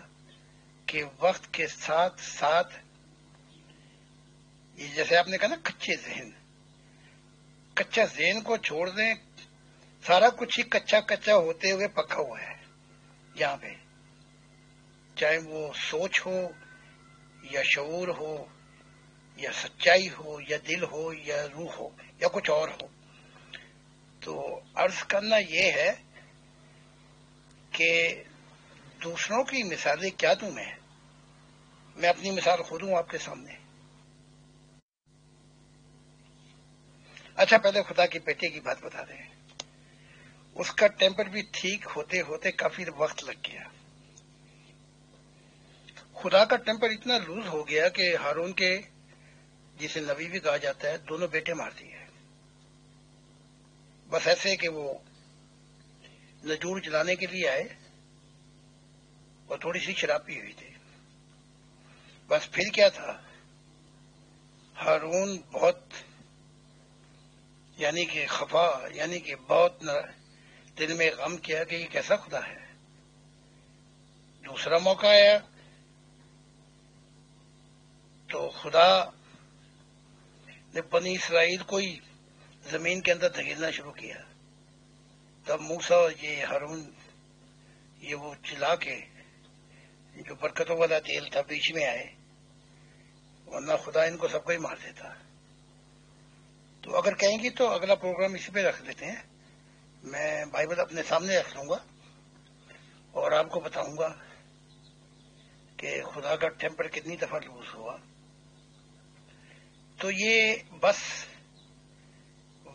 کہ وقت کے ساتھ ساتھ یہ جیسے آپ نے کہا نا کچا ذہن کو چھوڑ دیں، سارا کچھ ہی کچا ہوتے ہوئے پکا ہوا ہے یہاں پہ، چاہے وہ سوچ ہو یا شعور ہو یا سچائی ہو یا دل ہو یا روح ہو یا کچھ اور ہو. تو عرض کرنا یہ ہے کہ دوسروں کی مثالیں کیا دوں میں اپنی مثال خود ہوں آپ کے سامنے. اچھا، پہلے خدا کی بیٹے کی بات بتا دیں. اس کا ٹیمپر بھی ٹھیک ہوتے ہوتے کافی وقت لگ گیا. خدا کا ٹیمپر اتنا لوز ہو گیا کہ ہارون کے، جسے نبی بھی کہا جاتا ہے، دونوں بیٹے مار دیے. بس ایسے کہ وہ نجور جلانے کے لیے آئے اور تھوڑی سی شراب پی ہوئی تھی. بس پھر کیا تھا، ہارون بہت یعنی کہ خفا، یعنی کہ بہت دل میں غم کیا کہ یہ کیسا خدا ہے. دوسرا موقع آیا تو خدا نے بنی اسرائیل کو ہی زمین کے اندر دھکیلنا شروع کیا، تب موسیٰ اور یہ ہارون یہ وہ چلا کے جو برکتوں والا تیل تھا بیچ میں آئے، ورنہ خدا ان کو سب کو ہی مار دیتا۔ تو اگر کہیں گی تو اگلا پروگرام اسی پہ رکھ لیتے ہیں، میں بائبل اپنے سامنے رکھ لوں گا اور آپ کو بتاؤں گا کہ خدا کا ٹیمپر کتنی دفعہ لوز ہوا۔ تو یہ بس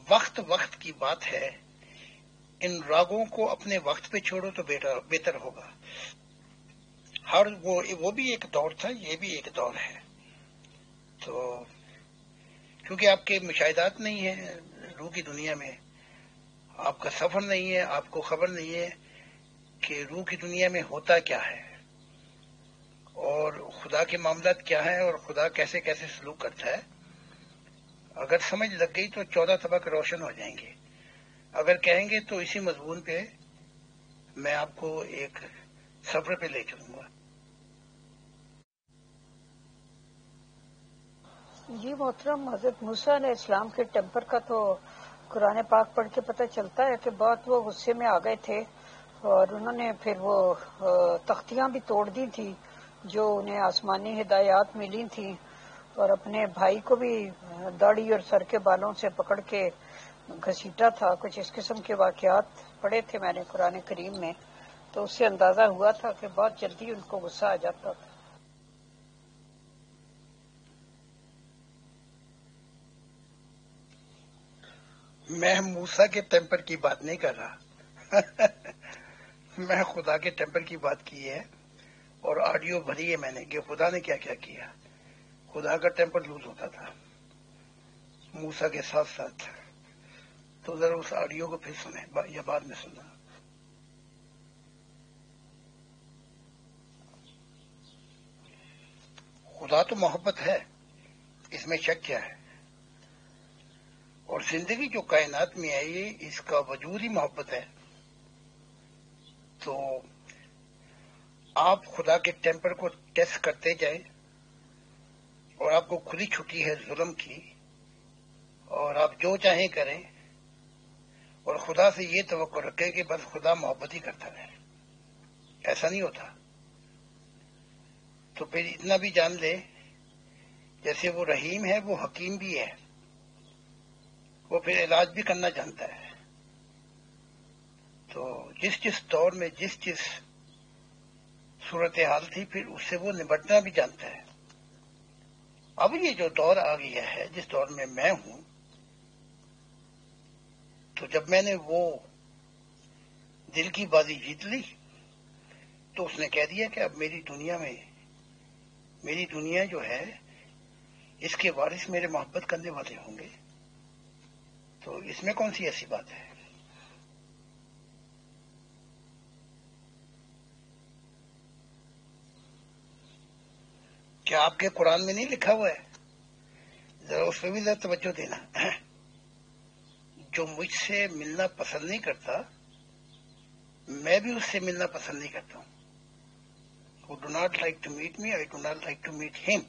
وقت کی بات ہے، ان راگوں کو اپنے وقت پہ چھوڑو تو بہتر ہوگا۔ ہر وہ بھی ایک دور تھا، یہ بھی ایک دور ہے۔ تو کیونکہ آپ کے مشاہدات نہیں ہیں روح کی دنیا میں، آپ کا سفر نہیں ہے، آپ کو خبر نہیں ہے کہ روح کی دنیا میں ہوتا کیا ہے اور خدا کے معاملات کیا ہیں اور خدا کیسے کیسے سلوک کرتا ہے۔ اگر سمجھ لگ گئی تو 14 طبق روشن ہو جائیں گے۔ اگر کہیں گے تو اسی مضمون پہ میں آپ کو ایک سفر پہ لے چلوں گا۔ جی محترم، حضرت موسیٰ علیہ السلام کے ٹیمپر کا تو قرآن پاک پڑھ کے پتہ چلتا ہے کہ بہت وہ غصے میں آ گئے تھے اور انہوں نے پھر وہ تختیاں بھی توڑ دی تھی جو انہیں آسمانی ہدایات ملی تھیں، اور اپنے بھائی کو بھی داڑھی اور سر کے بالوں سے پکڑ کے گھسیٹا تھا۔ کچھ اس قسم کے واقعات پڑھے تھے میں نے قرآن کریم میں، تو اس سے اندازہ ہوا تھا کہ بہت جلدی ان کو غصہ آ جاتا تھا۔ میں موسیٰ کے ٹیمپر کی بات نہیں کر رہا میں خدا کے ٹیمپر کی بات کی ہے، اور آڈیو بھری ہے میں نے کہ خدا نے کیا کیا کیا۔ خدا کا ٹیمپر لوز ہوتا تھا موسیٰ کے ساتھ ساتھ۔ تو ذرا اس آڈیو کو پھر سنیں یا بعد میں سننا۔ خدا تو محبت ہے، اس میں شک کیا ہے، اور زندگی جو کائنات میں آئی اس کا وجود ہی محبت ہے۔ تو آپ خدا کے ٹیمپر کو ٹیسٹ کرتے جائیں، اور آپ کو کھلی چھٹی ہے ظلم کی، اور آپ جو چاہیں کریں، اور خدا سے یہ توقع رکھیں کہ بس خدا محبت ہی کرتا رہے۔ ایسا نہیں ہوتا۔ تو پھر اتنا بھی جان لے جیسے وہ رحیم ہے وہ حکیم بھی ہے، وہ پھر علاج بھی کرنا جانتا ہے۔ تو جس دور میں جس صورتحال تھی پھر اس سے وہ نمٹنا بھی جانتا ہے۔ اب یہ جو دور آ گیا ہے جس دور میں میں ہوں، تو جب میں نے وہ دل کی بازی جیت لی تو اس نے کہہ دیا کہ اب میری دنیا جو ہے اس کے وارث میرے محبت کرنے والے ہوں گے۔ تو اس میں کون سی ایسی بات ہے؟ کیا آپ کے قرآن میں نہیں لکھا ہوا ہے؟ ذرا اس پہ بھی ذرا توجہ دینا۔ جو مجھ سے ملنا پسند نہیں کرتا میں بھی اس سے ملنا پسند نہیں کرتا ہوں۔ Who do not like to meet me, I do not like to meet him۔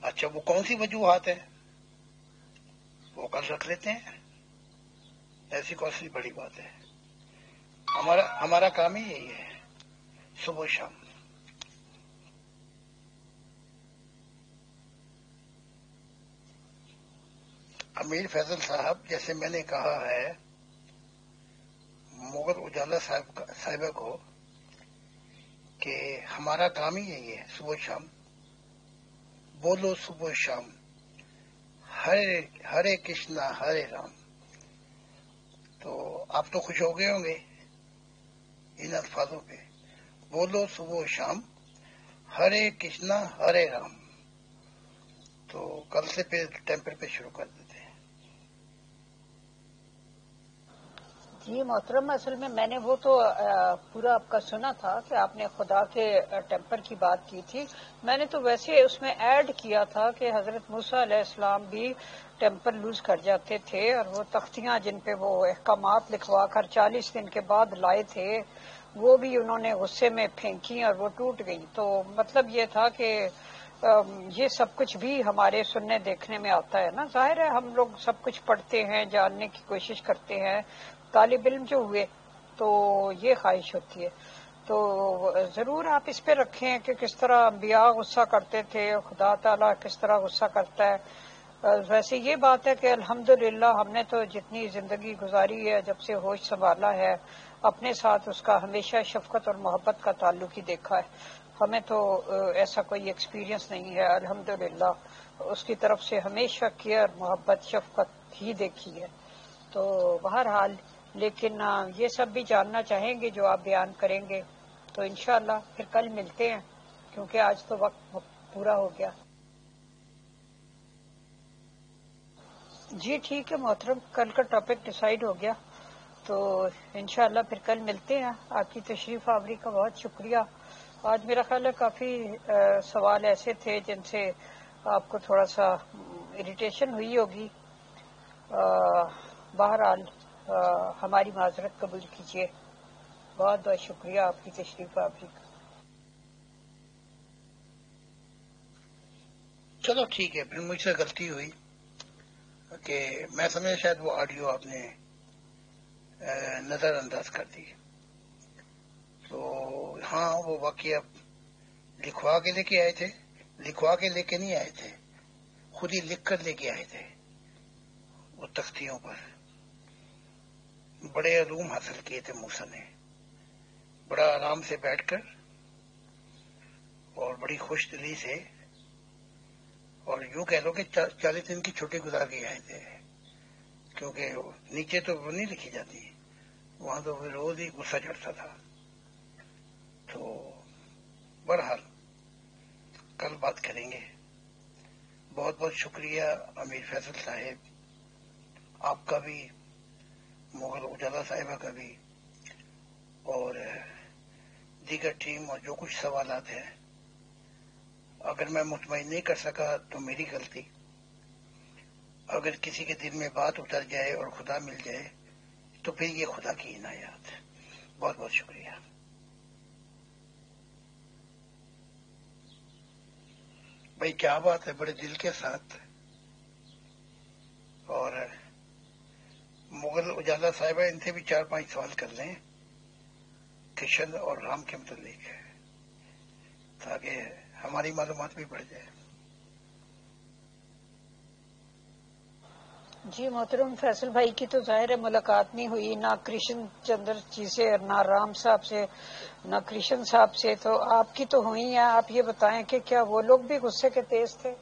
اچھا وہ کون سی وجوہات ہے وہ کل رکھ لیتے ہیں، ایسی کون سی بڑی بات ہے۔ ہمارا کام ہی یہی ہے، صبح شام۔ امیر فیضل صاحب، جیسے میں نے کہا ہے مغل اجالا صاحبہ کو کہ ہمارا کام ہی یہی ہے، صبح شام بولو، صبح شام ہرے کرشنا ہرے رام۔ تو آپ تو خوش ہو گئے ہوں گے ان الفاظوں پہ، بولو صبح شام ہرے کرشنا ہرے رام۔ تو کل سے پھر ٹیمپر پہ شروع کر دیتے ہیں۔ جی محترم، اصل میں نے وہ تو پورا آپ کا سنا تھا کہ آپ نے خدا کے ٹیمپر کی بات کی تھی۔ میں نے تو ویسے اس میں ایڈ کیا تھا کہ حضرت موسیٰ علیہ السلام بھی ٹیمپر لوز کر جاتے تھے، اور وہ تختیاں جن پہ وہ احکامات لکھوا کر 40 دن کے بعد لائے تھے وہ بھی انہوں نے غصے میں پھینکی اور وہ ٹوٹ گئی۔ تو مطلب یہ تھا کہ یہ سب کچھ بھی ہمارے سننے دیکھنے میں آتا ہے نا. ظاہر ہے ہم لوگ سب کچھ پڑھتے ہیں، جاننے کی کوشش کرتے ہیں. طالب علم جو ہوئے تو یہ خواہش ہوتی ہے. تو ضرور آپ اس پہ رکھیں کہ کس طرح انبیاء غصہ کرتے تھے، خدا تعالیٰ کس طرح غصہ کرتا ہے. ویسے یہ بات ہے کہ الحمدللہ ہم نے تو جتنی زندگی گزاری ہے، جب سے ہوش سنبھالا ہے، اپنے ساتھ اس کا ہمیشہ شفقت اور محبت کا تعلق ہی دیکھا ہے. ہمیں تو ایسا کوئی ایکسپیرینس نہیں ہے. الحمدللہ اس کی طرف سے ہمیشہ کیئر، محبت، شفقت ہی دیکھی ہے. تو بہرحال لیکن یہ سب بھی جاننا چاہیں گے جو آپ بیان کریں گے، تو انشاءاللہ پھر کل ملتے ہیں، کیونکہ آج تو وقت پورا ہو گیا. جی ٹھیک ہے محترم، کل کا ٹاپک ڈیسائیڈ ہو گیا، تو انشاءاللہ پھر کل ملتے ہیں. آپ کی تشریف آوری کا بہت شکریہ. آج میرا خیال ہے کافی سوال ایسے تھے جن سے آپ کو تھوڑا سا اریٹیشن ہوئی ہوگی. بہرحال ہماری معذرت قبول کیجیے. بہت بہت شکریہ آپ کی تشریف آوری کا. چلو ٹھیک ہے، پھر مجھ سے غلطی ہوئی کہ میں سمجھا شاید وہ آڈیو آپ نے نظر انداز کر دی. تو ہاں وہ واقعہ لکھوا کے لے کے آئے تھے، لکھوا کے لے کے نہیں آئے تھے، خود ہی لکھ کر لے کے آئے تھے. وہ تختیوں پر بڑے علوم حاصل کیے تھے موسیٰ نے، بڑا آرام سے بیٹھ کر اور بڑی خوش دلی سے، اور یوں کہہ لو کہ 40 دن کی چھٹی گزار کے آئے تھے. کیونکہ نیچے تو وہ نہیں لکھی جاتی، وہاں تو روز ہی غصہ چڑھتا تھا. تو بہرحال کل بات کریں گے. بہت بہت شکریہ امیر فیصل صاحب، آپ کا بھی، مغل اجالا صاحبہ کا بھی، اور دیگر ٹیم، اور جو کچھ سوالات ہیں. اگر میں مطمئن نہیں کر سکا تو میری غلطی. اگر کسی کے دل میں بات اتر جائے اور خدا مل جائے تو پھر یہ خدا کی عنایات. بہت بہت شکریہ. بھائی کیا بات ہے، بڑے دل کے ساتھ. اور مغل اجالا صاحبہ ان سے بھی 4-5 سوال کر لیں کشن اور رام کے متعلق، تاکہ ہماری معلومات بھی بڑھ جائے. جی محترم فیصل بھائی کی تو ظاہر ہے ملاقات نہیں ہوئی، نہ کرشن چندر جی سے، نہ رام صاحب سے، نہ کرشن صاحب سے. تو آپ کی تو ہوئی ہیں. آپ یہ بتائیں کہ کیا وہ لوگ بھی غصے کے تیز تھے؟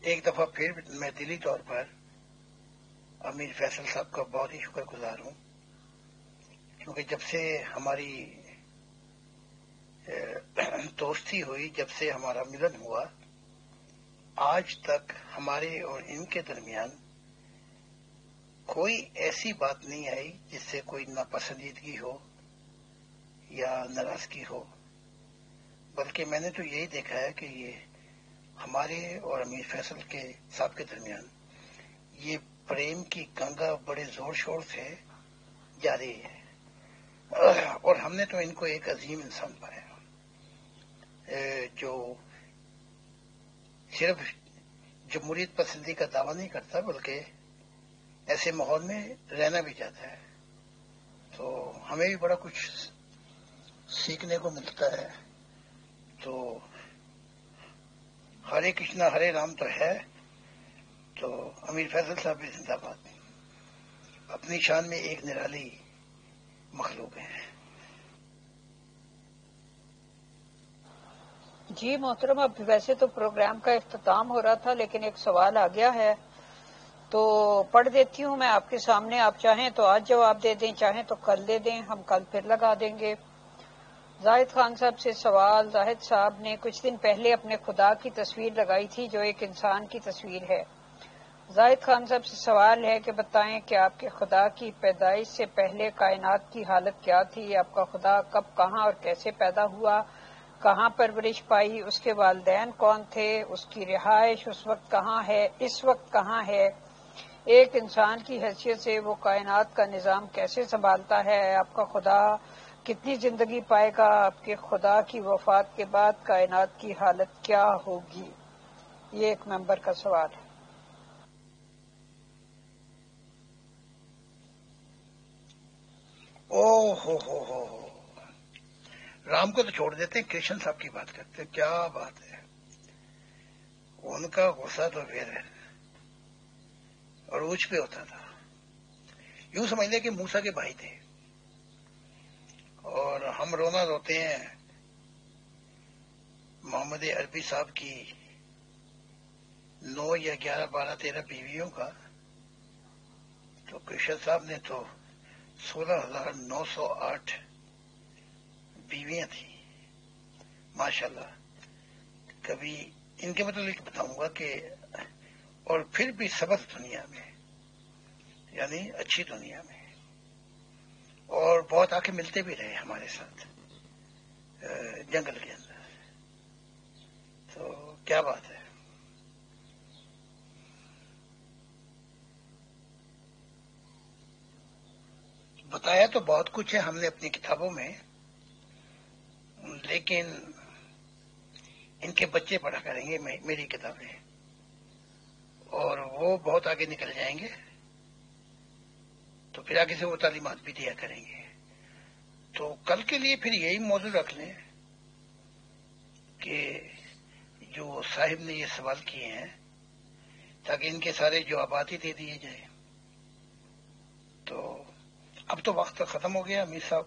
ایک دفعہ پھر میں دلی طور پر امیر فیصل صاحب کا بہت ہی شکر گزار ہوں، کیونکہ جب سے ہماری دوستی ہوئی، جب سے ہمارا ملن ہوا، آج تک ہمارے اور ان کے درمیان کوئی ایسی بات نہیں آئی جس سے کوئی ناپسندیدگی ہو یا ناراضگی ہو. بلکہ میں نے تو یہی دیکھا ہے کہ یہ ہمارے اور امیر فیصل کے صاحب کے درمیان یہ پریم کی گنگا بڑے زور شور سے جاری ہے. اور ہم نے تو ان کو ایک عظیم انسان پایا، جو صرف جمہوریت پسندی کا دعویٰ نہیں کرتا بلکہ ایسے ماحول میں رہنا بھی چاہتا ہے. تو ہمیں بھی بڑا کچھ سیکھنے کو ملتا ہے. تو ہرے کرشنا ہرے رام تو ہے، تو امیر فیصل صاحب بھی زندہ باد، اپنی شان میں ایک نرالی مخلوق ہیں. جی محترم، اب ویسے تو پروگرام کا اختتام ہو رہا تھا، لیکن ایک سوال آ گیا ہے تو پڑھ دیتی ہوں میں آپ کے سامنے. آپ چاہیں تو آج جواب دے دیں، چاہیں تو کل دے دیں، ہم کل پھر لگا دیں گے. زاہد خان صاحب سے سوال. زاہد صاحب نے کچھ دن پہلے اپنے خدا کی تصویر لگائی تھی جو ایک انسان کی تصویر ہے. زاہد خان صاحب سے سوال ہے کہ بتائیں کہ آپ کے خدا کی پیدائش سے پہلے کائنات کی حالت کیا تھی؟ آپ کا خدا کب، کہاں اور کیسے پیدا ہوا؟ کہاں پرورش پائی؟ اس کے والدین کون تھے؟ اس کی رہائش اس وقت کہاں ہے؟ اس وقت کہاں ہے؟ ایک انسان کی حیثیت سے وہ کائنات کا نظام کیسے سنبھالتا ہے؟ آپ کا خدا کتنی زندگی پائے گا آپ کے خدا کی وفات کے بعد کائنات کی حالت کیا ہوگی؟ یہ ایک ممبر کا سوال ہے۔ ہو رام کو تو چھوڑ دیتے ہیں، کرشن صاحب کی بات کرتے ہیں، کیا بات ہے، ان کا غصہ تو پھر عروج پہ ہوتا تھا، یوں سمجھ لیں کہ موسیٰ کے بھائی تھے، اور ہم رونا روتے ہیں محمد عربی صاحب کی 9 یا 11 12 13 بیویوں کا، تو کرشن صاحب نے تو 16,908 بیویاں تھیں، ماشاءاللہ۔ کبھی ان کے متعلق بتاؤں گا کہ اور پھر بھی سبز دنیا میں، یعنی اچھی دنیا میں، اور بہت آ کے ملتے بھی رہے ہمارے ساتھ جنگل کے اندر، تو کیا بات ہے۔ بتایا تو بہت کچھ ہے ہم نے اپنی کتابوں میں، لیکن ان کے بچے پڑھا کریں گے میری کتابیں، اور وہ بہت آگے نکل جائیں گے، تو پھر آگے سے وہ تعلیمات بھی دیا کریں گے۔ تو کل کے لیے پھر یہی موضوع رکھ لیں کہ جو صاحب نے یہ سوال کیے ہیں، تاکہ ان کے سارے جوابات ہی دے دیے جائیں۔ تو اب تو وقت ختم ہو گیا۔ امیر صاحب،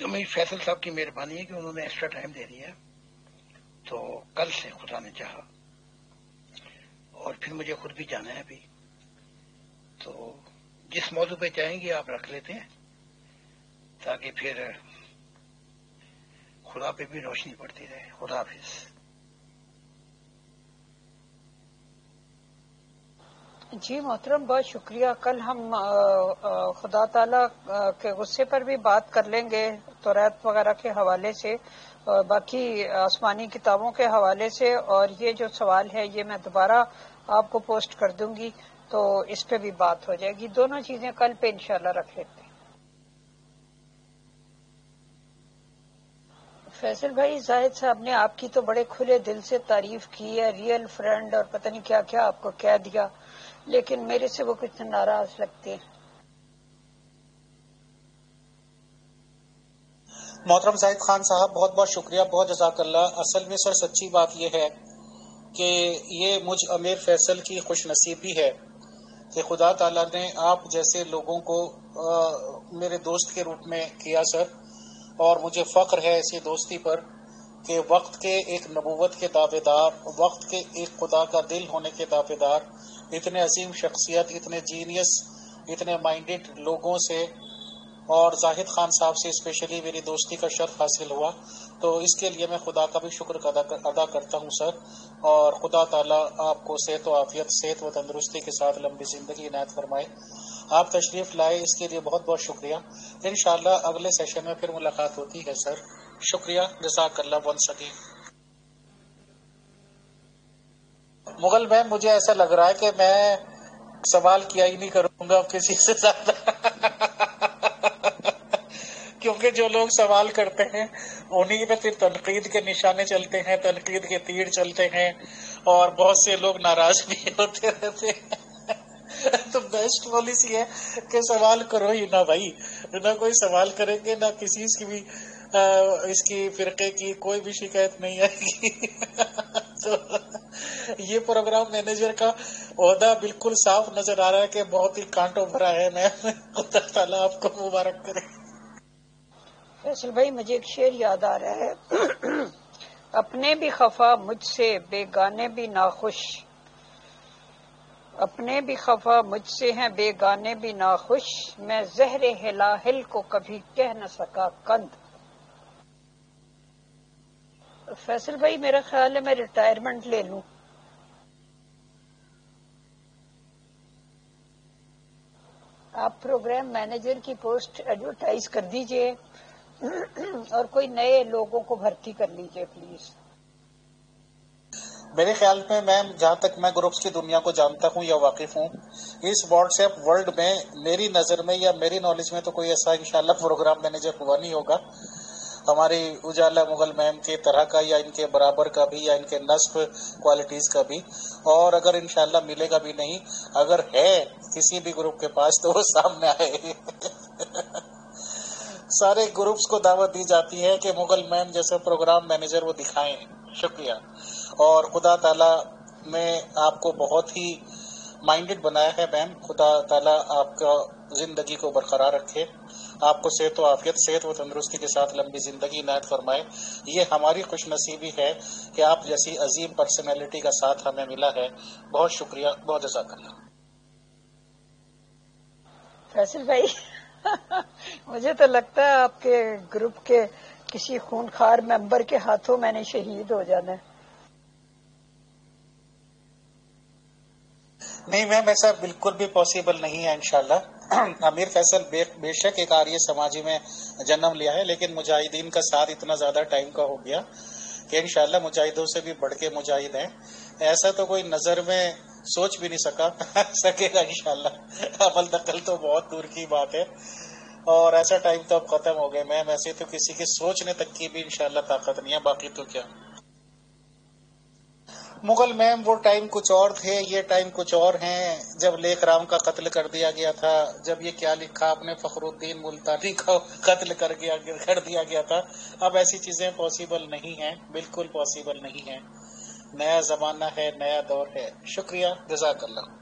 امیر فیصل صاحب کی مہربانی ہے کہ انہوں نے ایکسٹرا ٹائم دے دیا، تو کل سے خدا نے چاہا، اور پھر مجھے خود بھی جانا ہے ابھی، تو جس موضوع پہ چاہیں گے آپ رکھ لیتے ہیں، تاکہ پھر خدا پہ بھی روشنی پڑتی رہے۔ خدا حافظ۔ جی محترم، بہت شکریہ۔ کل ہم خدا تعالیٰ کے غصے پر بھی بات کر لیں گے، توریت وغیرہ کے حوالے سے، اور باقی آسمانی کتابوں کے حوالے سے، اور یہ جو سوال ہے یہ میں دوبارہ آپ کو پوسٹ کر دوں گی، تو اس پہ بھی بات ہو جائے گی۔ دونوں چیزیں کل پہ انشاءاللہ رکھ لیتے ہیں۔ فیصل بھائی، زاہد صاحب نے آپ کی تو بڑے کھلے دل سے تعریف کی ہے، ریئل فرینڈ اور پتہ نہیں کیا کیا آپ کو کہہ دیا، لیکن میرے سے وہ کچھ ناراض لگتے ہیں۔ محترم زاہد خان صاحب، بہت بہت شکریہ، بہت جزاک اللہ۔ اصل میں سر سچی بات یہ ہے کہ یہ مجھ امیر فیصل کی خوش نصیبی ہے کہ خدا تعالیٰ نے آپ جیسے لوگوں کو میرے دوست کے روپ میں کیا سر، اور مجھے فخر ہے ایسی دوستی پر کہ وقت کے ایک نبوت کے دعوے دار، وقت کے ایک خدا کا دل ہونے کے دعوے دار، اتنے عظیم شخصیت، اتنے جینیس، اتنے مائنڈڈ لوگوں سے، اور زاہد خان صاحب سے اسپیشلی میری دوستی کا شرف حاصل ہوا، تو اس کے لیے میں خدا کا بھی شکر ادا کرتا ہوں سر، اور خدا تعالیٰ آپ کو صحت و عافیت، صحت و تندرستی کے ساتھ لمبی زندگی عنایت فرمائے۔ آپ تشریف لائے، اس کے لیے بہت بہت شکریہ۔ انشاءاللہ اگلے سیشن میں پھر ملاقات ہوتی ہے سر۔ شکریہ، جزاک اللہ ونس اگین۔ مغل میم، مجھے ایسا لگ رہا ہے کہ میں سوال کیا ہی نہیں کروں گا کسی سے زیادہ کیونکہ جو لوگ سوال کرتے ہیں انہی میں پھر تنقید کے نشانے چلتے ہیں، تنقید کے تیر چلتے ہیں، اور بہت سے لوگ ناراض بھی ہوتے رہتے ہیں تو بیسٹ پالیسی ہے کہ سوال کرو ہی نہ بھائی، نہ کوئی سوال کریں گے، نہ کسی کی بھی اس کی فرقے کی کوئی بھی شکایت نہیں آئے گی تو یہ پروگرام مینیجر کا عہدہ بالکل صاف نظر آ رہا ہے کہ بہت ہی کانٹوں بھرا ہے۔ میں خدا تعالیٰ آپ کو مبارک کرے۔ فیصل بھائی، مجھے ایک شعر یاد آ رہا ہے اپنے بھی خفا مجھ سے بیگانے بھی ناخوش، اپنے بھی خفا مجھ سے ہیں بیگانے بھی ناخوش، میں زہر ہلاہل کو کبھی کہہ نہ سکا کند۔ فیصل بھائی، میرا خیال ہے میں ریٹائرمنٹ لے لوں۔ آپ پروگرام مینیجر کی پوسٹ ایڈورٹائز کر دیجئے اور کوئی نئے لوگوں کو بھرتی کر لیجئے پلیز۔ میرے خیال میں میم جہاں تک میں گروپس کی دنیا کو جانتا ہوں یا واقف ہوں، اس واٹس ایپ ورلڈ میں میری نظر میں یا میری نالج میں تو کوئی ایسا انشاءاللہ پروگرام مینیجر ہوا نہیں ہوگا ہماری اجالا مغل میم کے طرح کا یا ان کے برابر کا بھی یا ان کے نصف کوالٹیز کا بھی، اور اگر انشاءاللہ ملے گا بھی نہیں، اگر ہے کسی بھی گروپ کے پاس تو وہ سامنے آئے۔ سارے گروپس کو دعوت دی جاتی ہے کہ مغل میم جیسے پروگرام مینیجر وہ دکھائیں۔ شکریہ، اور خدا تعالیٰ نے آپ کو بہت ہی مائنڈڈ بنایا ہے میم، خدا تعالیٰ آپ کا زندگی کو برقرار رکھے، آپ کو صحت و عافیت، صحت و تندرستی کے ساتھ لمبی زندگی عنایت فرمائے۔ یہ ہماری خوش نصیبی ہے کہ آپ جیسی عظیم پرسنالٹی کا ساتھ ہمیں ملا ہے۔ بہت شکریہ، بہت جزاک اللہ۔ فیصل بھائی مجھے تو لگتا ہے آپ کے گروپ کے کسی خونخوار ممبر کے ہاتھوں میں نے شہید ہو جانا ہے۔ نہیں میم، ایسا بالکل بھی پاسبل نہیں ہے انشاءاللہ۔ امیر فیصل بے شک ایک آریہ سماجی میں جنم لیا ہے، لیکن مجاہدین کا ساتھ اتنا زیادہ ٹائم کا ہو گیا کہ انشاءاللہ مجاہدوں سے بھی بڑھ کے مجاہد ہیں۔ ایسا تو کوئی نظر میں سوچ بھی نہیں سکے گا انشاءاللہ۔ عمل دخل تو بہت دور کی بات ہے، اور ایسا ٹائم تو اب ختم ہو گئے میم، ایسے تو کسی کے سوچنے تک کی بھی انشاءاللہ طاقت نہیں ہے، باقی تو کیا۔ مغل میم وہ ٹائم کچھ اور تھے، یہ ٹائم کچھ اور ہیں۔ جب لیک رام کا قتل کر دیا گیا تھا، جب یہ کیا لکھا آپ نے فخر الدین ملتانی کا قتل کر دیا گیا تھا، اب ایسی چیزیں پاسبل نہیں ہیں، بالکل پاسبل نہیں ہیں۔ نیا زمانہ ہے، نیا دور ہے۔ شکریہ، جزاک اللہ۔